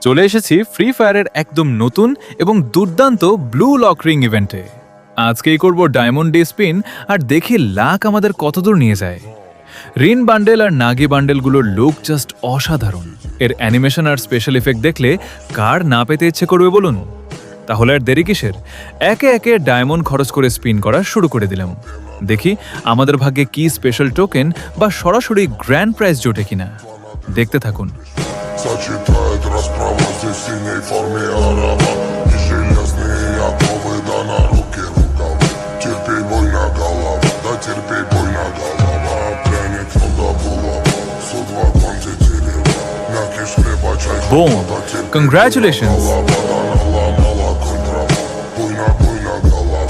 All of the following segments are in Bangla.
চলে এসেছি ফ্রি ফায়ারের একদম নতুন এবং দুর্দান্ত ব্লু লক রিং ইভেন্টে। আজকেই করব ডায়মন্ড ডে স্পিন আর দেখি লাক আমাদের কতদূর নিয়ে যায়। রিন বান্ডেল আর নাগি বান্ডেলগুলোর লুক জাস্ট অসাধারণ। এর অ্যানিমেশন আর স্পেশাল ইফেক্ট দেখলে কার না পেতে ইচ্ছে করবে বলুন? তাহলে আর দেরি কিসের, একে একে ডায়মন্ড খরচ করে স্পিন করা শুরু করে দিলাম। দেখি আমাদের ভাগ্যে কি স্পেশাল টোকেন বা সরাসরি গ্র্যান্ড প্রাইজ জোটে কিনা। দেখতে থাকুন। Сочетает расправа здесь в синей форме араба И железные оковы, да на руки рукавы Терпей, больно голова, да терпей, больно голова Пряник, ну да булава, судьба контетирева Мякиш хлеба, чай, Boom! да терпей, Congratulations! голова, да наломала контрава Буйна, буйна голова,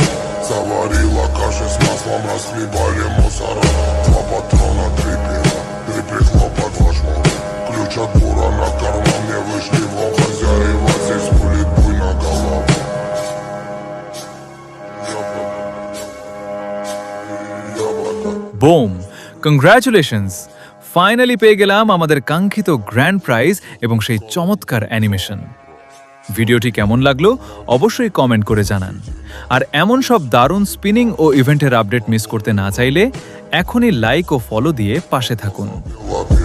заварила каши с маслом Расхлебали мусора, два патрона, три пера Три прихлопа, два шмура Ключ от бура на карман не вышли вон хозяева Здесь пулит буйна голова broom! Congratulations! Finally পেয়ে গেলাম আমাদের কাঙ্ক্ষিত গ্র্যান্ড প্রাইজ এবং সেই চমৎকার অ্যানিমেশন। ভিডিওটি কেমন লাগলো অবশ্যই কমেন্ট করে জানান। আর এমন সব দারুণ স্পিনিং ও ইভেন্টের আপডেট মিস করতে না চাইলে এখনই লাইক ও ফলো দিয়ে পাশে থাকুন। Лапи